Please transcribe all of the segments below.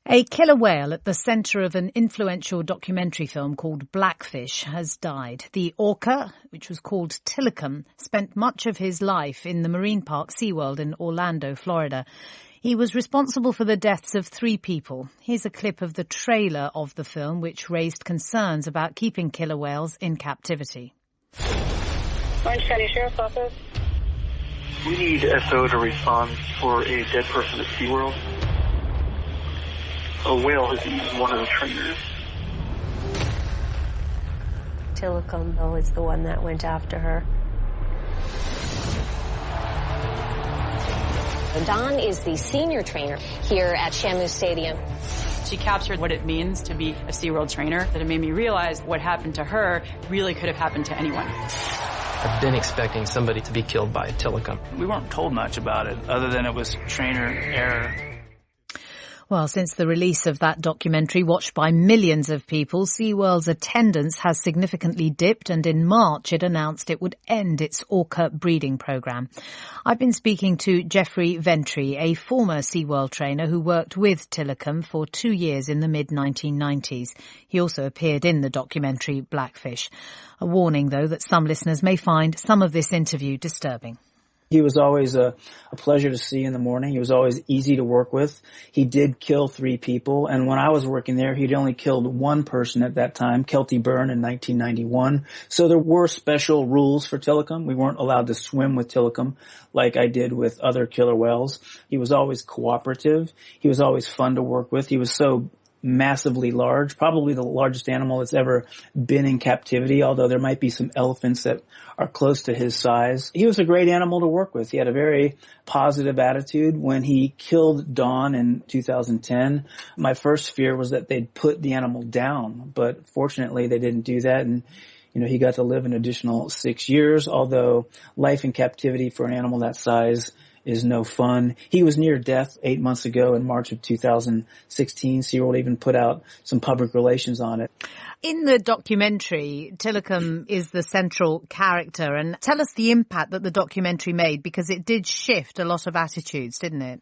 A killer whale at the centre of an influential documentary film called Blackfish has died. The orca, which was called Tilikum, spent much of his life in the marine park SeaWorld in Orlando, Florida. He was responsible for the deaths of 3 people. Here's a clip of the trailer of the film, which raised concerns about keeping killer whales in captivity. Orange County Sheriff's Office. We need SO to respond for a dead person at SeaWorld. A whale has eaten one of the trainers. Tilikum is the one that went after her. Dawn is the senior trainer here at Shamu Stadium. She captured what it means to be a SeaWorld trainer, that it made me realize what happened to her really could have happened to anyone. I've been expecting somebody to be killed by a Tilikum. We weren't told much about it, other than it was trainer error. Well, since the release of that documentary, watched by millions of people, SeaWorld's attendance has significantly dipped, and in March it announced it would end its orca breeding programme. I've been speaking to Jeffrey Ventry, a former SeaWorld trainer who worked with Tilikum for 2 years in the mid-1990s. He also appeared in the documentary Blackfish. A warning, though, that some listeners may find some of this interview disturbing. He was always a pleasure to see in the morning. He was always easy to work with. He did kill 3 people, and when I was working there, he'd only killed 1 person at that time, Kelty Byrne, in 1991. So there were special rules for Tilikum. We weren't allowed to swim with Tilikum like I did with other killer whales. He was always cooperative. He was always fun to work with. He was so massively large, probably the largest animal that's ever been in captivity, although there might be some elephants that are close to his size. He was a great animal to work with. He had a very positive attitude. When he killed Dawn in 2010, my first fear was that they'd put the animal down, but fortunately they didn't do that, and he got to live an additional 6 years, although life in captivity for an animal that size is no fun. He was near death 8 months ago in March of 2016. SeaWorld even put out some public relations on it. In the documentary, Tilikum is the central character. And tell us the impact that the documentary made, because it did shift a lot of attitudes, didn't it?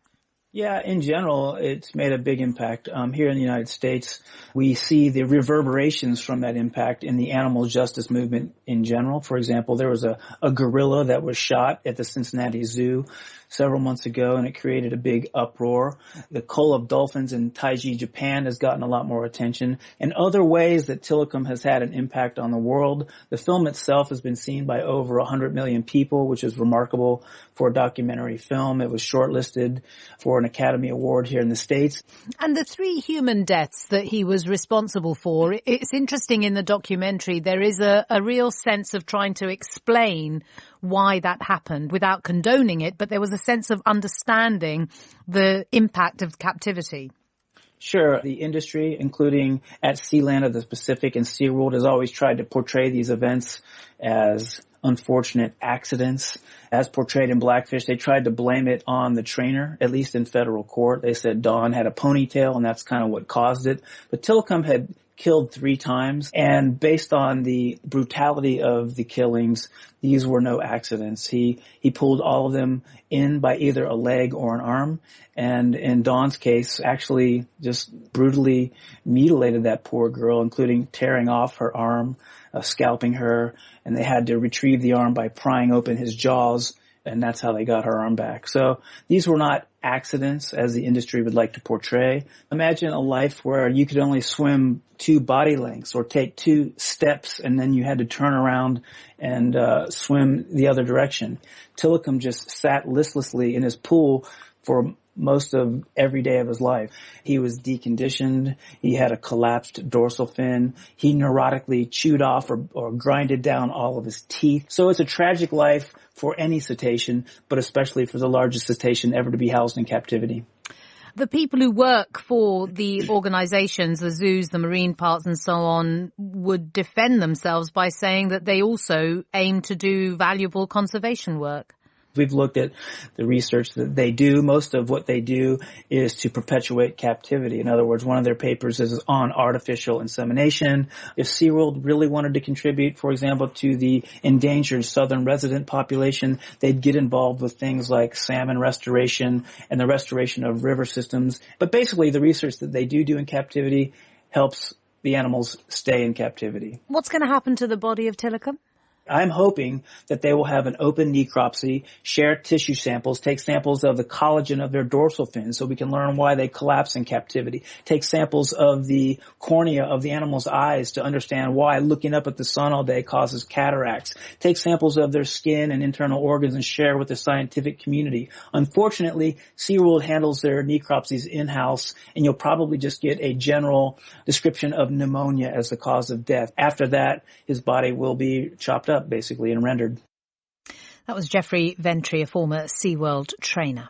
Yeah, in general, it's made a big impact. Here in the United States, we see the reverberations from that impact in the animal justice movement in general. For example, there was a gorilla that was shot at the Cincinnati Zoo several months ago, and it created a big uproar. The cull of dolphins in Taiji, Japan has gotten a lot more attention, and other ways that Tilikum has had an impact on the world. The film itself has been seen by over 100 million people, which is remarkable for a documentary film. It was shortlisted for an Academy Award here in the States. And the 3 human deaths that he was responsible for, it's interesting in the documentary, there is a real sense of trying to explain why that happened without condoning it, but there was a sense of understanding the impact of captivity. Sure. The industry, including at Sealand of the Pacific and SeaWorld, has always tried to portray these events as unfortunate accidents. As portrayed in Blackfish, they tried to blame it on the trainer, at least in federal court. They said Dawn had a ponytail and that's kind of what caused it. But Tilikum had killed 3 times, and based on the brutality of the killings, these were no accidents. He pulled all of them in by either a leg or an arm, and in Dawn's case, actually just brutally mutilated that poor girl, including tearing off her arm, scalping her, and they had to retrieve the arm by prying open his jaws, and that's how they got her arm back. So these were not accidents, as the industry would like to portray. Imagine a life where you could only swim 2 body lengths or take 2 steps, and then you had to turn around and swim the other direction. Tilikum just sat listlessly in his pool for most of every day of his life. He was deconditioned. He had a collapsed dorsal fin. He neurotically chewed off or grinded down all of his teeth. So it's a tragic life for any cetacean, but especially for the largest cetacean ever to be housed in captivity. The people who work for the organisations, the zoos, the marine parks and so on, would defend themselves by saying that they also aim to do valuable conservation work. We've looked at the research that they do. Most of what they do is to perpetuate captivity. In other words, one of their papers is on artificial insemination. If SeaWorld really wanted to contribute, for example, to the endangered southern resident population, they'd get involved with things like salmon restoration and the restoration of river systems. But basically, the research that they do in captivity helps the animals stay in captivity. What's going to happen to the body of Tilikum? I'm hoping that they will have an open necropsy, share tissue samples, take samples of the collagen of their dorsal fins so we can learn why they collapse in captivity, take samples of the cornea of the animal's eyes to understand why looking up at the sun all day causes cataracts, take samples of their skin and internal organs and share with the scientific community. Unfortunately, SeaWorld handles their necropsies in-house, and you'll probably just get a general description of pneumonia as the cause of death. After that, his body will be chopped up, basically, and rendered. That was Jeffrey Ventry, a former SeaWorld trainer.